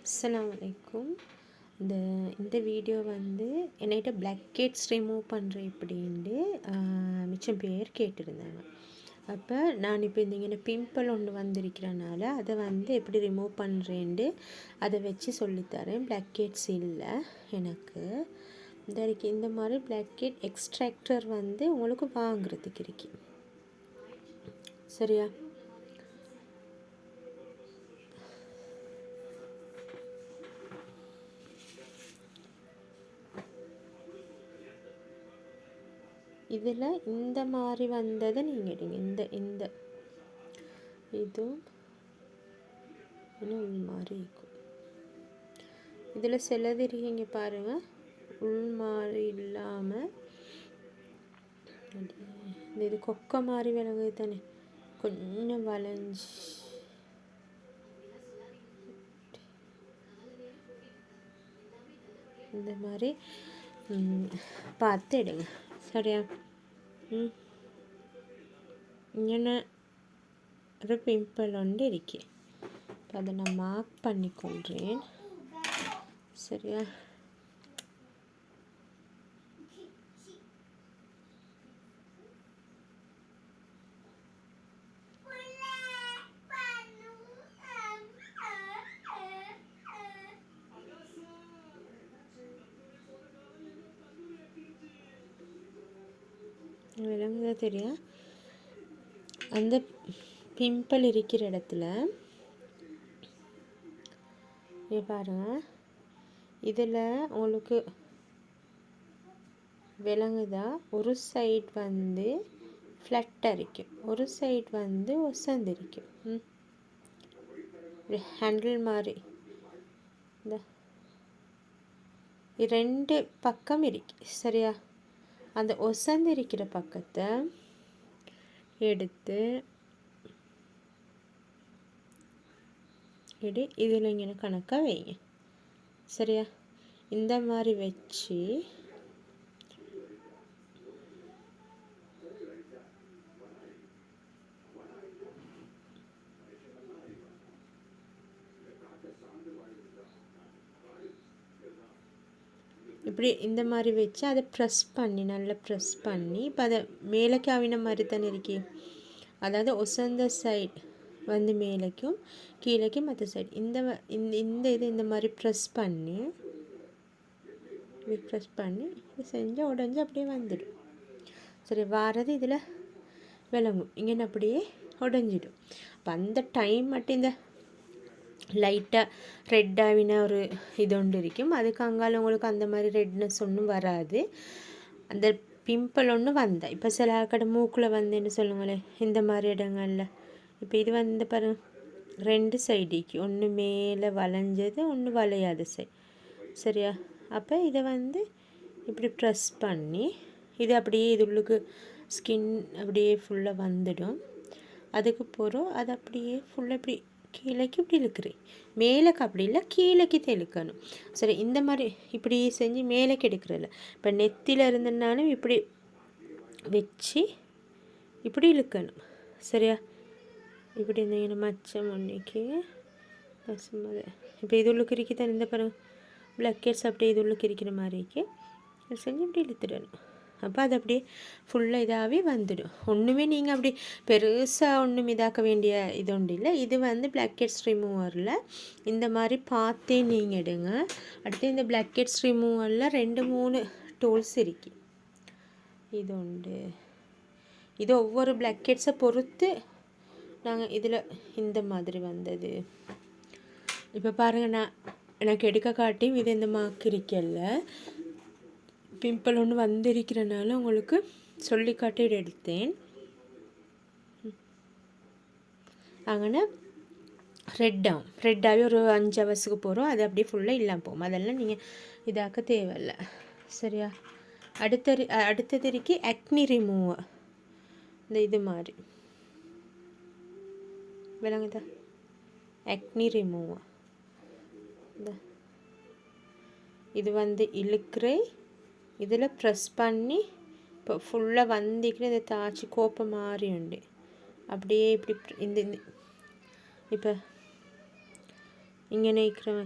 அஸ்ஸலாமு அலைக்கும். இந்த வீடியோ வந்து என்கிட்ட பிளாக் ஹெட்ஸ் ரிமூவ் பண்ணுற எப்படின்ட்டு மிச்சம் பேர் கேட்டிருந்தாங்க. அப்போ நான் இப்போ இங்கே பிம்பிள் ஒன்று வந்திருக்கிறனால அதை வந்து எப்படி ரிமூவ் பண்ணுறேன்ட்டு அதை வச்சு சொல்லித்தரேன். பிளாக் ஹெட்ஸ் இல்லை எனக்கு இந்த மாதிரி பிளாக் ஹெட் எக்ஸ்ட்ராக்டர் வந்து உங்களுக்கு வாங்குறதுக்கு இருக்கு. சரியா? இதில் இந்த மாதிரி வந்ததை நீங்கள் எடுங்க. இந்த இதுவும் இன்னும் உள் மாதிரி இருக்கும். இதில் சிலது இருக்கீங்க பாருங்கள், உள் மாதிரி இல்லாமல் இது கொக்கை மாதிரி விலகுது தானே, கொஞ்சம் வளைஞ்சி இந்த மாதிரி பார்த்து எடுங்க. சரியா? இங்கே ஒரு பிம்பிள் ஒன்று இருக்கு. அதை நான் மார்க் பண்ணிக்கொள்கிறேன். சரியா? விளங்குதா? தெரியும். அந்த பிம்பிள் இருக்கிற இடத்துல பாருங்க, இதில் உங்களுக்கு விளங்குதா? ஒரு சைடு வந்து ஃப்ளட்டாக இருக்கும், ஒரு சைடு வந்து ஒசந்திருக்கும். ஹேண்டில் மாதிரி இந்த ரெண்டு பக்கம் இருக்கு. சரியா? அந்த ஒசந்திருக்கிற பக்கத்தை எடுத்து இதில் இங்கே கணக்காக வைங்க. சரியா? இந்த மாதிரி வச்சு இப்படி இந்த மாதிரி வச்சு அதை ப்ரெஸ் பண்ணி நல்லா ப்ரெஸ் பண்ணி இப்போ அதை மேலேக்கு அவின மாதிரி தானே இருக்கி. அதாவது ஒசந்த சைடு வந்து மேலேக்கும் கீழேக்கும் மற்ற சைடு இந்த இது இந்த மாதிரி ப்ரெஸ் பண்ணி இது செஞ்சால் உடஞ்சி அப்படியே வந்துடும். சரி, வாரது இதில் விளங்கும். இங்கே அப்படியே உடஞ்சிடும். அப்போ அந்த டைம் மட்டும் இந்த லைட்டாக ரெட்டாகின ஒரு இது ஒன்று இருக்கும். அதுக்கு அங்கால உங்களுக்கு அந்த மாதிரி ரெட்னஸ் ஒன்றும் வராது. அந்த பிம்பிள் ஒன்று வந்தால் இப்போ சில கடை மூக்கில் வந்தேன்னு சொல்லுங்களேன், இந்த மாதிரி இடங்களில். இப்போ இது வந்து பாருங்க, ரெண்டு சைடுக்கு ஒன்று மேலே வளைஞ்சது, ஒன்று வளையாத சைடு. சரியா? அப்போ இதை வந்து இப்படி ப்ரெஸ் பண்ணி இது அப்படியே இது உள்ளுக்கு ஸ்கின் அப்படியே ஃபுல்லாக வந்துடும். அதுக்கு போகிறோம் அதை அப்படியே ஃபுல்லாக இப்படி கீழேக்கு இப்படி இழுக்கிறேன். மேலேக்கு அப்படி இல்லை, கீழேக்கு இழுக்கணும். சரி, இந்த மாதிரி இப்படி செஞ்சு மேலேக்கு எடுக்கிறதில்ல. இப்போ நெத்தியில் இருந்தனாலும் இப்படி வச்சு இப்படி இழுக்கணும். சரியா? இப்படி இருந்தீங்கன்னா மச்சம் ஒன்றைக்கு பசுமது இப்போ இது உள்ளுக்கு இருக்கி தான் இந்த பாருங்க பிளாக் ஹெட்ஸ் அப்படியே இது உள்ளுக்கு இருக்கிற மாதிரிக்கு செஞ்சு இப்படி இழுத்துடணும். அப்போ அது அப்படியே ஃபுல்லாக இதாகவே வந்துடும். ஒன்றுமே நீங்கள் அப்படி பெருசாக ஒன்றும் இதாக்க வேண்டிய இது ஒன்று இல்லை. இது வந்து பிளாக் ஹெட்ஸ் ரிமூவரில் இந்த மாதிரி பார்த்தே நீங்கள் எடுங்க. அடுத்து இந்த பிளாக் ஹெட்ஸ் ரிமூவரில் 2-3 டூல்ஸ் இருக்கு. இது உண்டு. இது ஒவ்வொரு பிளாக் ஹெட்ஸை பொறுத்து நாங்கள் இதில் இந்த மாதிரி வந்தது. இப்போ பாருங்கள், நான் எனக்கு எடுக்க காட்டியும் இது இந்த மார்க் இருக்கல, பிம்பிள் ஒன்று வந்திருக்கிறனால உங்களுக்கு சொல்லி காட்டி எடுத்தேன். அங்கே ரெட்டாகவே ஒரு 5 ஹவர்ஸுக்கு போகிறோம். அது அப்படியே ஃபுல்லாக இல்லாமல் போகும். அதெல்லாம் நீங்கள் இதாக்க தேவையில்லை. சரியா? அடுத்தது இருக்கு ஆக்னி ரிமூவர். இந்த இது மாதிரி விளங்குதா? ஆக்னி ரிமூவர் இது வந்து இழுக்கிறே இதில் ப்ரெஸ் பண்ணி இப்போ ஃபுல்லாக வந்திக்கிட்டு இதை தாச்சி கோப்பை மாதிரி உண்டு. அப்படியே இப்படி இந்த இப்போ இங்கே நிற்கிறவன்